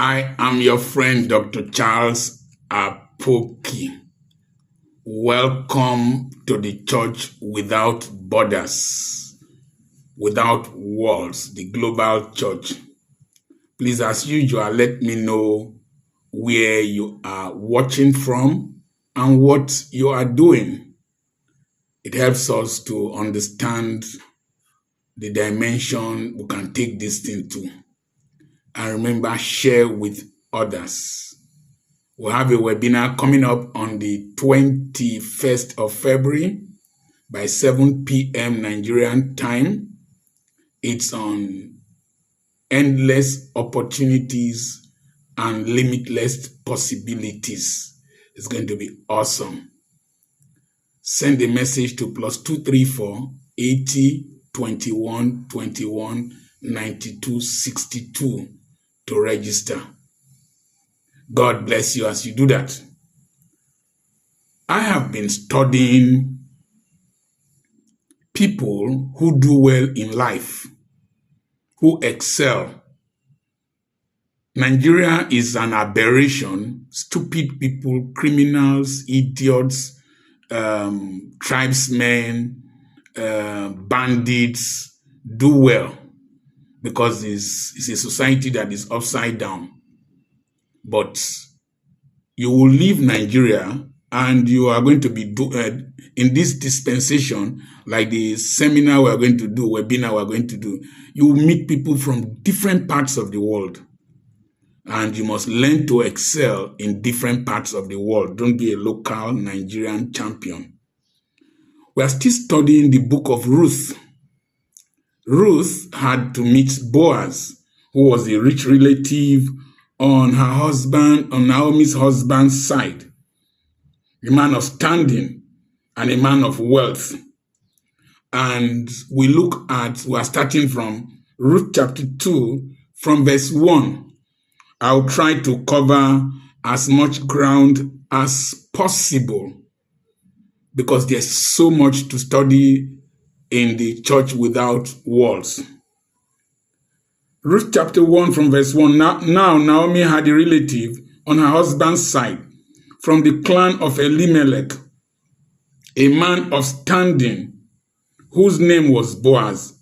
I am your friend, Dr. Charles Apoki. Welcome to the Church Without Borders, Without Walls, the Global Church. Please, as usual, let me know where you are watching from and what you are doing. It helps us to understand the dimension we can take this thing to. And remember, share with others. We'll have a webinar coming up on the 21st of February by 7 p.m. Nigerian time. It's on endless opportunities and limitless possibilities. It's going to be awesome. Send a message to +234 80 21 21 92 62 to register. God bless you as you do that. I have been studying people who do well in life, who excel. Nigeria is an aberration. Stupid people, criminals, idiots, tribesmen, bandits do well because it's a society that is upside down. But you will leave Nigeria and you are going to be in this dispensation, like the seminar we are going to do, webinar we are going to do, you will meet people from different parts of the world. And you must learn to excel in different parts of the world. Don't be a local Nigerian champion. We are still studying the book of Ruth. Ruth had to meet Boaz, who was a rich relative on Naomi's husband's side, a man of standing and a man of wealth. And we are starting from Ruth chapter 2, from verse 1. I'll try to cover as much ground as possible because there's so much to study in the Church Without Walls. Ruth chapter 1 from verse 1. Now Naomi had a relative on her husband's side from the clan of Elimelech, a man of standing, whose name was Boaz.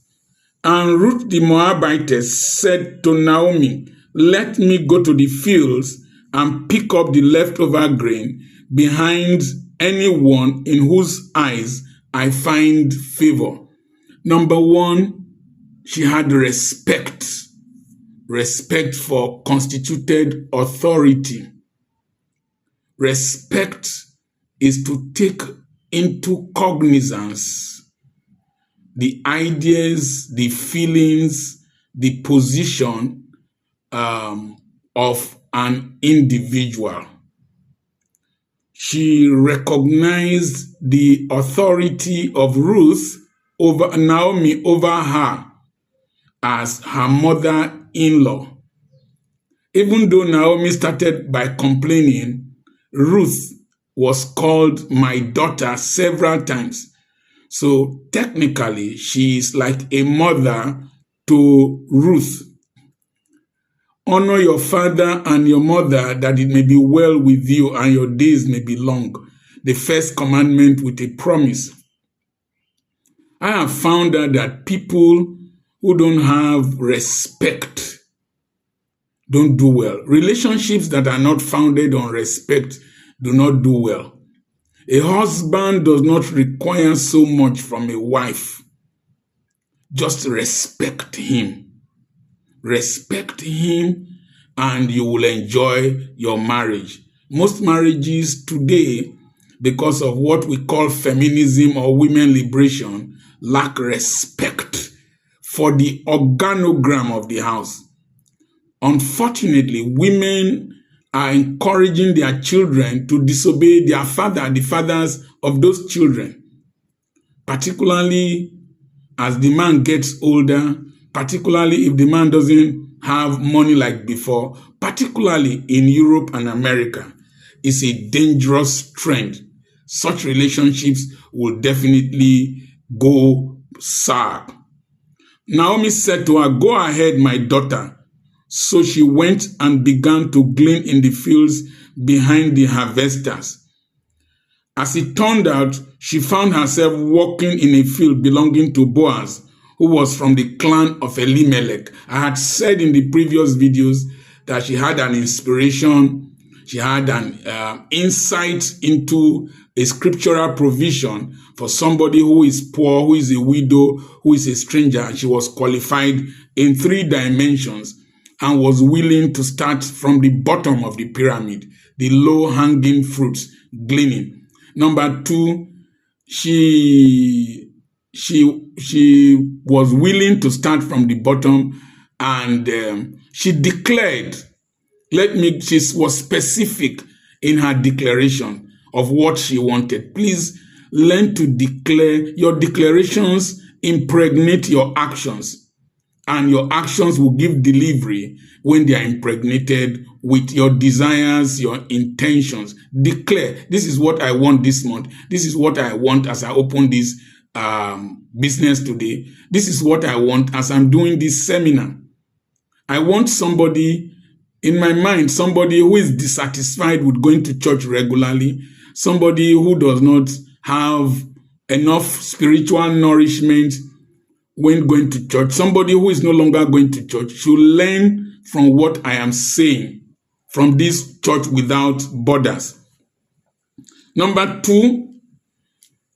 And Ruth the Moabitess said to Naomi, "Let me go to the fields and pick up the leftover grain behind anyone in whose eyes I find favor." Number one, she had respect for constituted authority. Respect is to take into cognizance the ideas, the feelings, the position of an individual. She recognized the authority of Ruth over Naomi over her as her mother-in-law. Even though Naomi started by complaining, Ruth was called my daughter several times. So technically, she is like a mother to Ruth. Honor your father and your mother, that it may be well with you and your days may be long. The first commandment with a promise. I have found out that people who don't have respect don't do well. Relationships that are not founded on respect do not do well. A husband does not require so much from a wife. Just respect him. Respect him and you will enjoy your marriage. Most marriages today, because of what we call feminism or women liberation, lack respect for the organogram of the house. Unfortunately, women are encouraging their children to disobey their father, the fathers of those children, particularly as the man gets older, particularly if the man doesn't have money like before, particularly in Europe and America. It's a dangerous trend. Such relationships will definitely go sour. Naomi said to her, "Go ahead, my daughter. So she went and began to glean in the fields behind the harvesters. As it turned out, she found herself walking in a field belonging to Boaz, who was from the clan of Elimelech. I had said in the previous videos that she had an inspiration, she had an insight into a scriptural provision for somebody who is poor, who is a widow, who is a stranger, and she was qualified in 3 dimensions and was willing to start from the bottom of the pyramid, the low-hanging fruits, gleaning. Number 2, she was willing to start from the bottom, and she declared, she was specific in her declaration of what she wanted. Please learn to declare. Your declarations impregnate your actions, and your actions will give delivery when they are impregnated with your desires, your intentions. Declare, this is what I want this month. This is what I want as I open this business today. This is what I want as I'm doing this seminar. I want somebody in my mind, somebody who is dissatisfied with going to church regularly, somebody who does not have enough spiritual nourishment when going to church, somebody who is no longer going to church should learn from what I am saying from this church without borders. Number 2,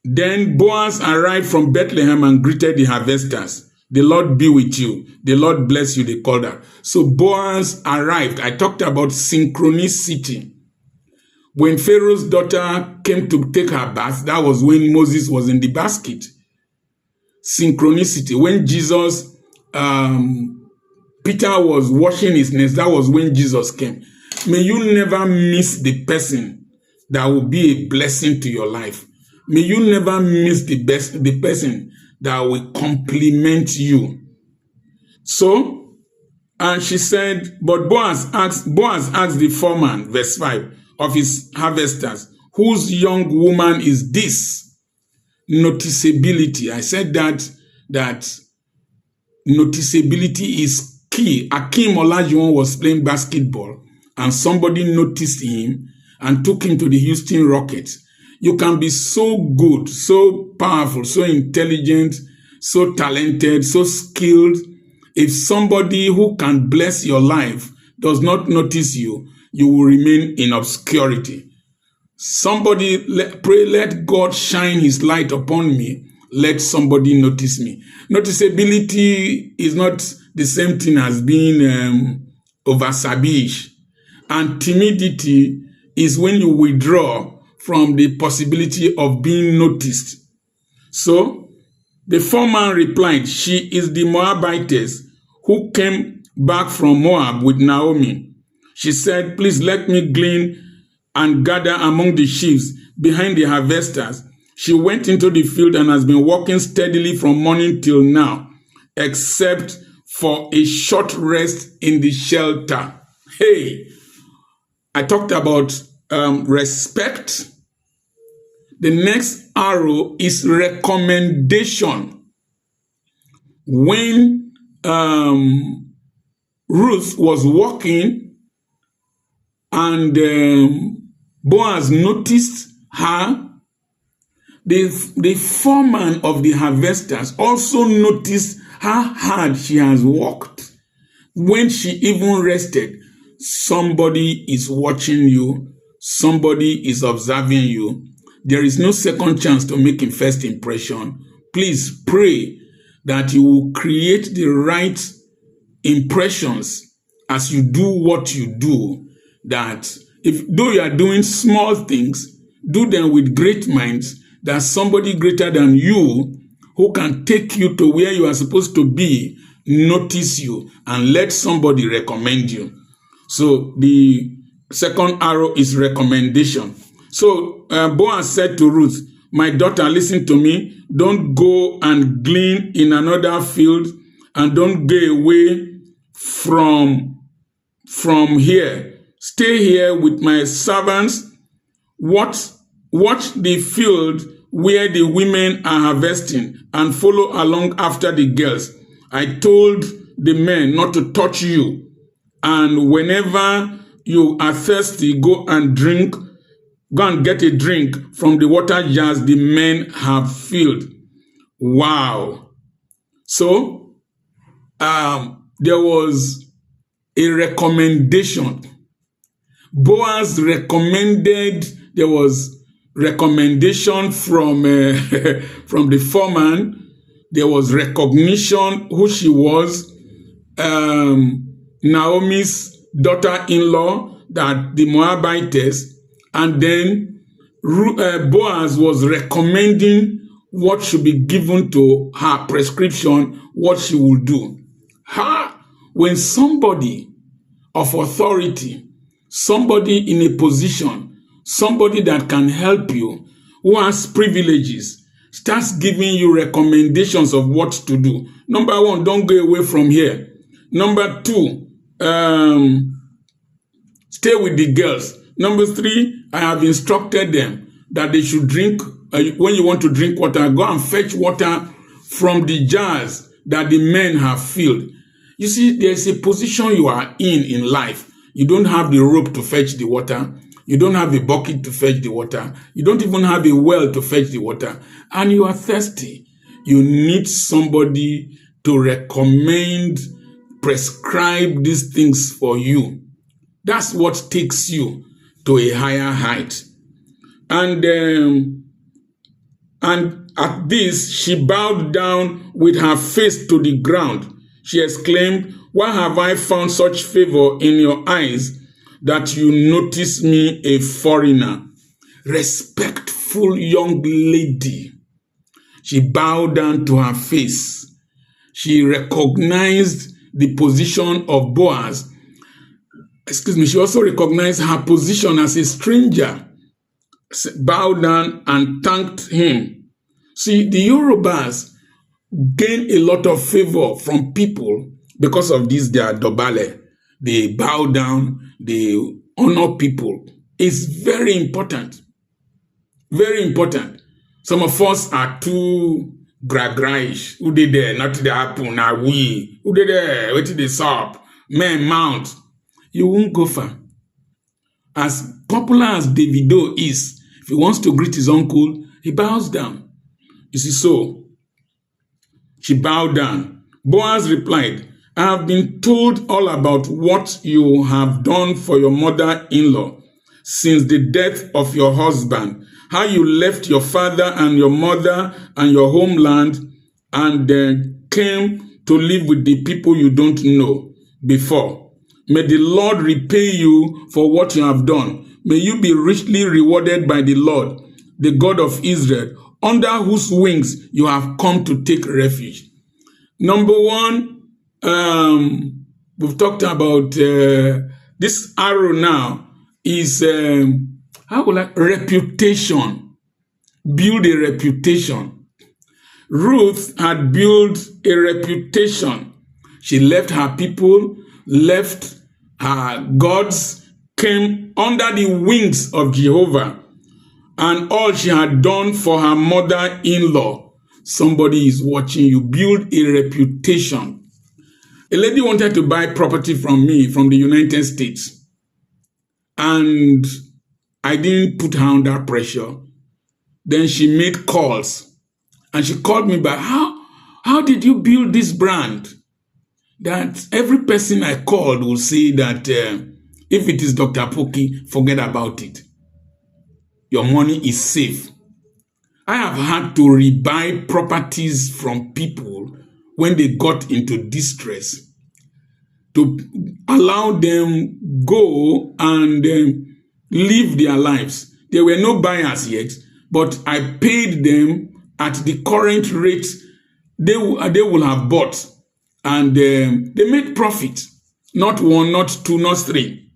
then Boaz arrived from Bethlehem and greeted the harvesters. The Lord be with you. The Lord bless you, they called her. So Boaz arrived. I talked about synchronicity. When Pharaoh's daughter came to take her bath, that was when Moses was in the basket. Synchronicity. When Jesus, Peter was washing his nest, that was when Jesus came. May you never miss the person that will be a blessing to your life. May you never miss the person that will compliment you. So, and she said, but Boaz asked the foreman, verse 5, of his harvesters, whose young woman is this? Noticeability. I said that noticeability is key. Akim Olajuwon was playing basketball and somebody noticed him and took him to the Houston Rockets. You can be so good, so powerful, so intelligent, so talented, so skilled. If somebody who can bless your life does not notice you, you will remain in obscurity. Somebody pray, let God shine his light upon me. Let somebody notice me. Noticeability is not the same thing as being over-sabish. And timidity is when you withdraw from the possibility of being noticed. So the foreman replied, she is the Moabitess who came back from Moab with Naomi. She said, please let me glean and gather among the sheaves behind the harvesters. She went into the field and has been walking steadily from morning till now, except for a short rest in the shelter. Hey, I talked about respect. The next arrow is recommendation. When Ruth was walking and Boaz noticed her, the foreman of the harvesters also noticed how hard she has walked. When she even rested, somebody is watching you, somebody is observing you. There is no second chance to make a first impression. Please pray that you will create the right impressions as you do what you do. That though you are doing small things, do them with great minds, that somebody greater than you who can take you to where you are supposed to be, notice you and let somebody recommend you. So the second arrow is recommendation. So Boaz said to Ruth, my daughter, listen to me. Don't go and glean in another field and don't go away from here. Stay here with my servants. Watch the field where the women are harvesting and follow along after the girls. I told the men not to touch you. And whenever you are thirsty, go and get a drink from the water jars the men have filled. Wow. So, there was a recommendation. Boaz recommended, there was recommendation from the foreman. There was recognition who she was. Naomi's daughter-in-law, that the Moabitess, and then Boaz was recommending what should be given to her, prescription, what she will do. When somebody of authority, somebody in a position, somebody that can help you, who has privileges, starts giving you recommendations of what to do. Number one, don't go away from here. Number two, stay with the girls. Number three, I have instructed them that they should drink, when you want to drink water, go and fetch water from the jars that the men have filled. You see, there's a position you are in life. You don't have the rope to fetch the water. You don't have a bucket to fetch the water. You don't even have a well to fetch the water. And you are thirsty. You need somebody to recommend, prescribe these things for you. That's what takes you to a higher height. And at this, she bowed down with her face to the ground. She exclaimed, "Why have I found such favor in your eyes that you notice me a foreigner?" Respectful young lady. She bowed down to her face. She recognized the position of Boaz. She also recognized her position as a stranger. Bowed down and thanked him. See, the Yorubas gain a lot of favor from people because of this, their dobale. They bow down, they honor people. It's very important. Very important. Some of us are too gra-gra-ish. Who did there? Not the apple, now we. Who did there? Wait till they stop. Men mount. You won't go far. As popular as Davido is, if he wants to greet his uncle, he bows down. You see, so she bowed down. Boaz replied, "I have been told all about what you have done for your mother-in-law since the death of your husband, how you left your father and your mother and your homeland and came to live with the people you don't know before. May the Lord repay you for what you have done. May you be richly rewarded by the Lord, the God of Israel, under whose wings you have come to take refuge." Number one, we've talked about this arrow now is reputation. Build a reputation. Ruth had built a reputation. She left her people, left her gods, came under the wings of Jehovah, and all she had done for her mother-in-law. Somebody is watching you. Build a reputation. A lady wanted to buy property from me from the United States, and I didn't put her under pressure. Then she made calls, and she called me back. How did you build this brand? That every person I called will say that if it is Dr. Apoki, forget about it. Your money is safe. I have had to rebuy properties from people when they got into distress to allow them go and live their lives. There were no buyers yet, but I paid them at the current rate they will have bought. And they made profit. Not one, not two, not three.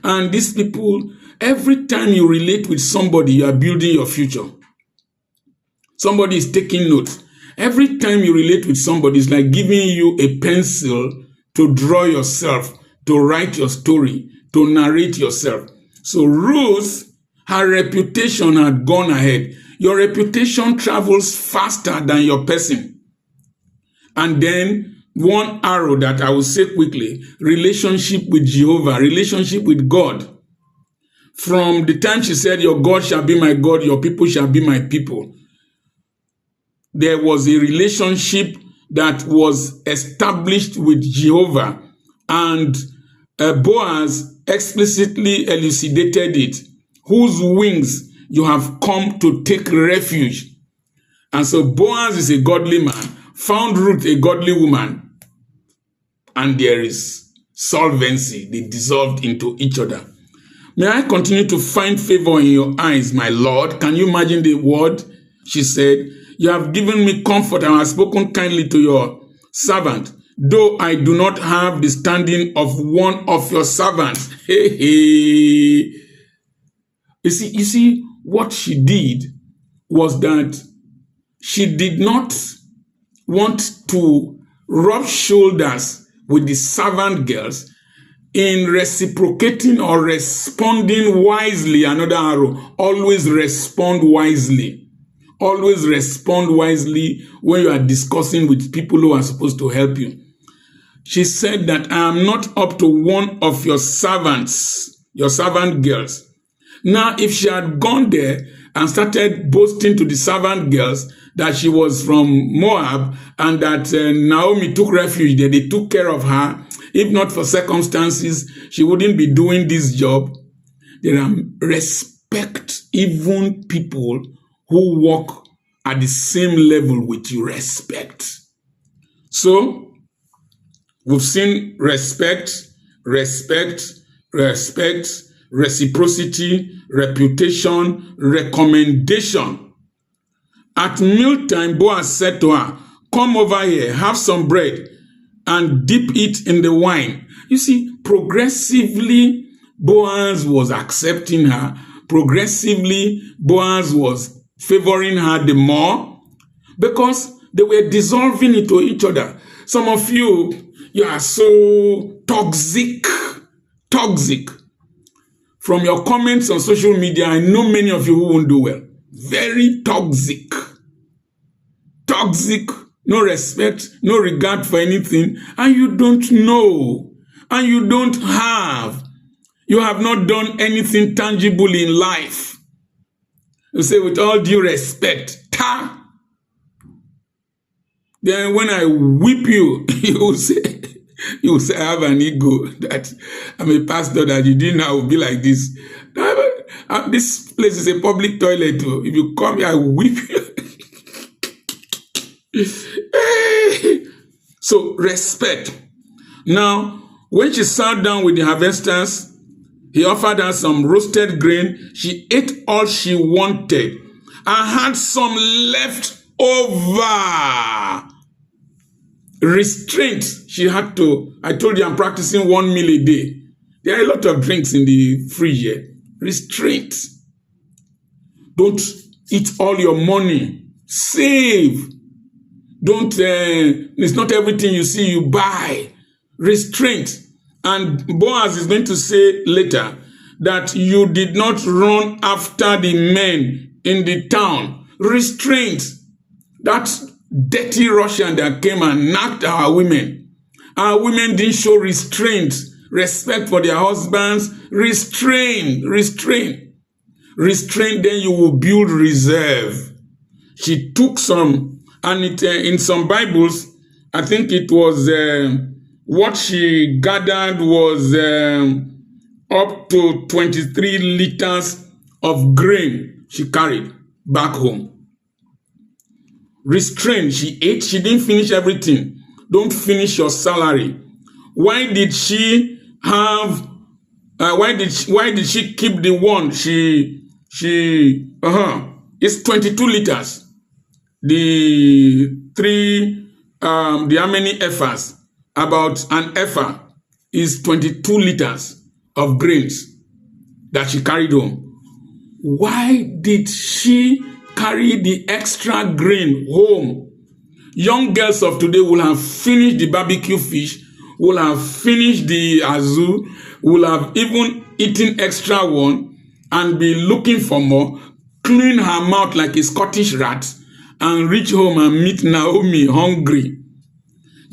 And these people, every time you relate with somebody, you are building your future. Somebody is taking notes. Every time you relate with somebody, it's like giving you a pencil to draw yourself, to write your story, to narrate yourself. So Ruth, her reputation had gone ahead. Your reputation travels faster than your person. And then one arrow that I will say quickly: relationship with Jehovah, relationship with God. From the time she said, your God shall be my God, your people shall be my people, there was a relationship that was established with Jehovah, and Boaz explicitly elucidated it, whose wings you have come to take refuge. And so Boaz is a godly man, found Ruth a godly woman, and there is solvency. They dissolved into each other. May I continue to find favor in your eyes, my Lord? Can you imagine the word? She said, you have given me comfort and have spoken kindly to your servant, though I do not have the standing of one of your servants. Hey, hey. You see, what she did was that she did not want to rub shoulders with the servant girls in reciprocating or responding wisely. Another arrow, always respond wisely. Always respond wisely when you are discussing with people who are supposed to help you. She said that I am not up to one of your servants, your servant girls. Now, if she had gone there and started boasting to the servant girls that she was from Moab and that Naomi took refuge there, they took care of her, if not for circumstances, she wouldn't be doing this job. There are respect, even people who walk at the same level with you, respect. So, we've seen respect, reciprocity, reputation, recommendation. At mealtime, Boaz said to her, come over here, have some bread, and dip it in the wine. You see, progressively, Boaz was accepting her. Progressively, Boaz was favoring her the more because they were dissolving into each other. Some of you are so toxic. From your comments on social media, I know many of you who won't do well. Very toxic. No respect, no regard for anything, and you don't know, and you don't have. You have not done anything tangible in life. You say, with all due respect, Then when I whip you, you say, I have an ego that I'm a pastor, that you didn't know I will be like this. This place is a public toilet. If you come here, I will whip you. So, respect. Now, when she sat down with the harvesters, he offered her some roasted grain. She ate all she wanted and had some left over. Restraint. She had to, I told you I'm practicing 1 meal a day. There are a lot of drinks in the fridge here. Restraint. Don't eat all your money. Save. Don't, it's not everything you see you buy. Restraint. And Boaz is going to say later that you did not run after the men in the town. Restraint. That dirty Russian that came and knocked our women. Our women didn't show restraint, respect for their husbands. Restrain, then you will build reserve. She took some, and in some Bibles, I think it was what she gathered was up to 23 liters of grain she carried back home. Restraint, she ate, she didn't finish everything. Don't finish your salary. Why did she have, why did she keep the one? It's 22 liters. How many ephahs? About an ephah is 22 liters of grains that she carried home. Why did she carry the extra grain home? Young girls of today will have finished the barbecue fish, will have finished the azu, will have even eaten extra one, and be looking for more, clean her mouth like a Scottish rat, and reach home and meet Naomi hungry.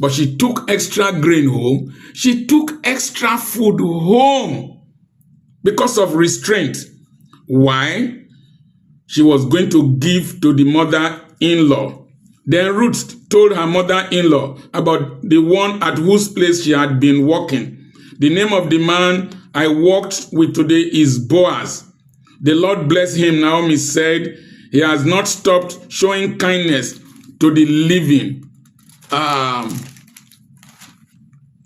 but she took extra grain home. She took extra food home because of restraint. Why? She was going to give to the mother-in-law. Then Ruth told her mother-in-law about the one at whose place she had been working. The name of the man I worked with today is Boaz. The Lord bless him, Naomi said. He has not stopped showing kindness to the living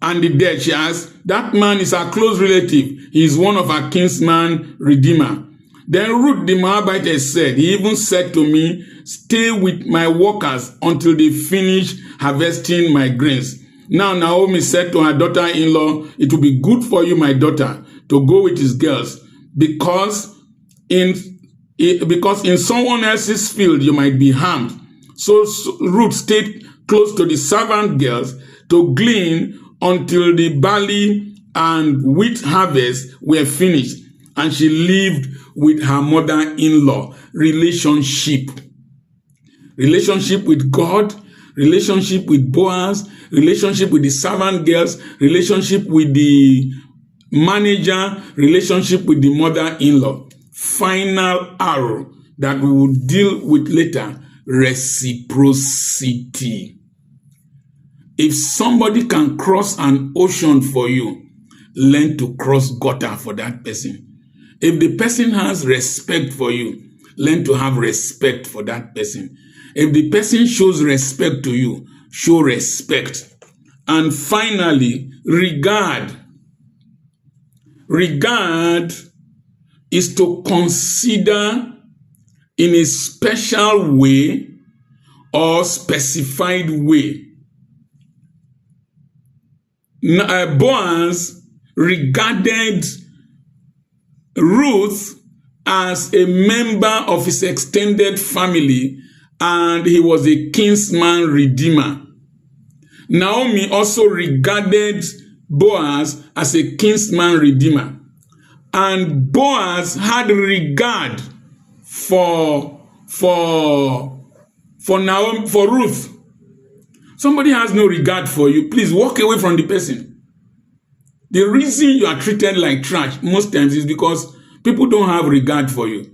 and the dead. She asked, that man is our close relative. He is one of our kinsman redeemer. Then Ruth the Moabitess said, he even said to me, stay with my workers until they finish harvesting my grains. Now Naomi said to her daughter-in-law, it will be good for you, my daughter, to go with his girls, because in someone else's field you might be harmed. So Ruth stayed close to the servant girls to glean until the barley and wheat harvest were finished, and she lived with her mother-in-law. Relationship with God, relationship with Boaz, relationship with the servant girls, relationship with the manager, relationship with the mother-in-law. Final arrow that we will deal with later, reciprocity. If somebody can cross an ocean for you, learn to cross gutter for that person. If the person has respect for you, learn to have respect for that person. If the person shows respect to you, show respect. And finally, regard. Regard is to consider in a special way or specified way. Boaz regarded Ruth as a member of his extended family, and he was a kinsman redeemer. Naomi also regarded Boaz as a kinsman redeemer. And Boaz had regard for Ruth. Somebody has no regard for you, please walk away from the person. The reason you are treated like trash most times is because people don't have regard for you.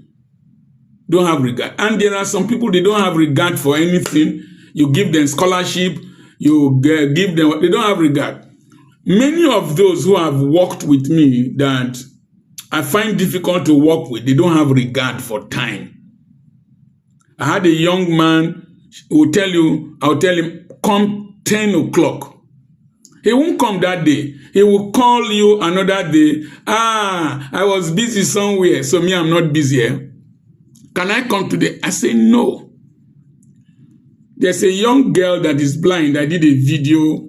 Don't have regard. And there are some people, they don't have regard for anything. You give them scholarship, you give them, they don't have regard. Many of those who have worked with me that I find difficult to work with, they don't have regard for time. I had a young man who will tell you, I'll tell him, come 10 o'clock. He won't come that day. He will call you another day. I was busy somewhere, so me, I'm not busy here. Can I come today? I say no. There's a young girl that is blind. I did a video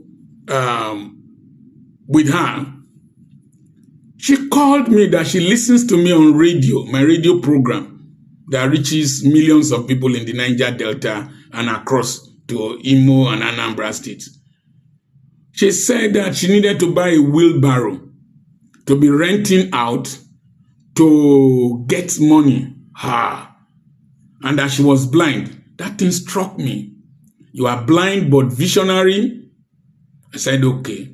with her. She called me that she listens to me on radio, my radio program that reaches millions of people in the Niger Delta and across to Imo and Anambra State. She said that she needed to buy a wheelbarrow to be renting out to get money. And that she was blind. That thing struck me. You are blind but visionary? I said, okay.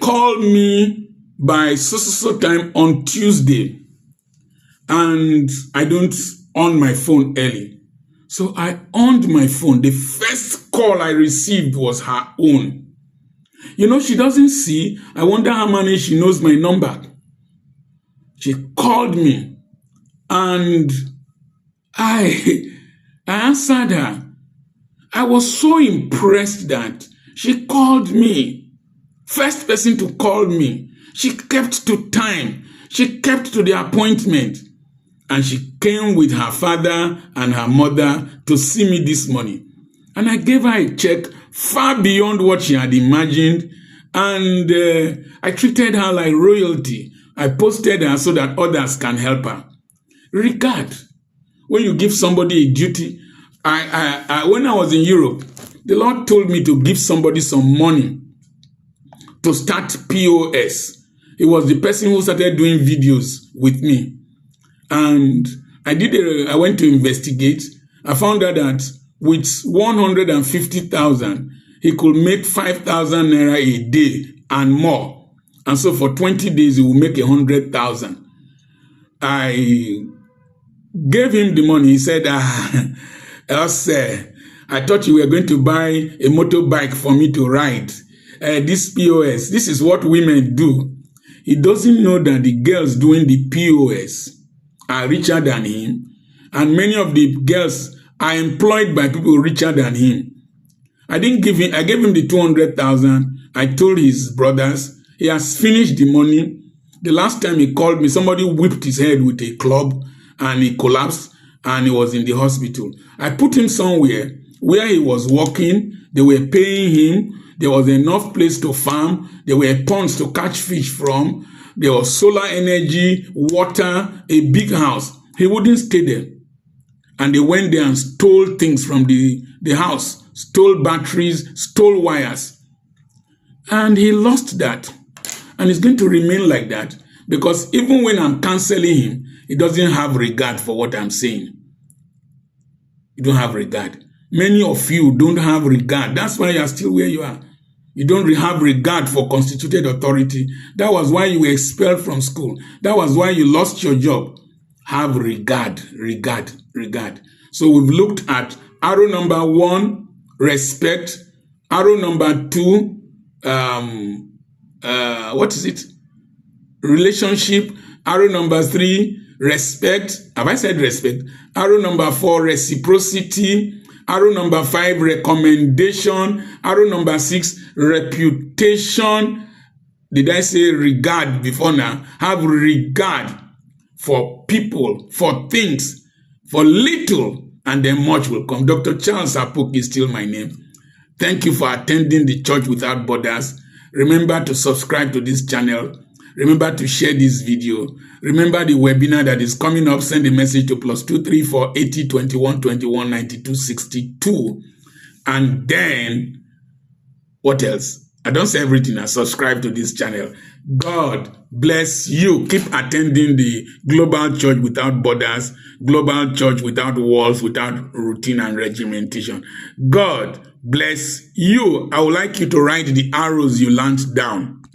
Call me by so time on Tuesday. And I don't on my phone early. So I on my phone. The first call I received was her own. You know, she doesn't see. I wonder how many she knows my number. She called me and I answered her. I was so impressed that she called me. First person to call me. She kept to time. She kept to the appointment. And she came with her father and her mother to see me this morning. And I gave her a check far beyond what she had imagined. And I treated her like royalty. I posted her so that others can help her. Regard. When you give somebody a duty, when I was in Europe, the Lord told me to give somebody some money to start POS. It was the person who started doing videos with me. And I went to investigate. I found out that with 150,000, he could make 5,000 naira a day and more. And so for 20 days, he will make 100,000. I gave him the money. He said, else, I thought you were going to buy a motorbike for me to ride. This POS, this is what women do. He doesn't know that the girls doing the POS are richer than him. And many of the girls are employed by people richer than him. I gave him the 200,000. I told his brothers, he has finished the money. The last time he called me, somebody whipped his head with a club and he collapsed and he was in the hospital. I put him somewhere where he was working. They were paying him. There was enough place to farm. There were ponds to catch fish from. There was solar energy, water, a big house. He wouldn't stay there. And they went there and stole things from the house, stole batteries, stole wires. And he lost that. And it's going to remain like that. Because even when I'm canceling him, he doesn't have regard for what I'm saying. You don't have regard. Many of you don't have regard. That's why you are still where you are. You don't have regard for constituted authority. That was why you were expelled from school. That was why you lost your job. Have regard, regard, regard. So we've looked at arrow number 1, respect. Arrow number 2, what is it? Relationship. Arrow number 3, respect. Have I said respect? Arrow number 4, reciprocity. Arrow number 5, recommendation. Arrow number 6, reputation. Did I say regard before now? Have regard for people, for things, for little, and then much will come. Dr. Charles Apoki is still my name. Thank you for attending the Church Without Borders. Remember to subscribe to this channel. Remember to share this video. Remember the webinar that is coming up. Send a message to +234 80 21 21 92 62. And then, what else? I don't say everything. I subscribe to this channel. God bless you. Keep attending the Global Church Without Borders, Global Church Without Walls, without routine and regimentation. God bless you. I would like you to write the arrows you learned down.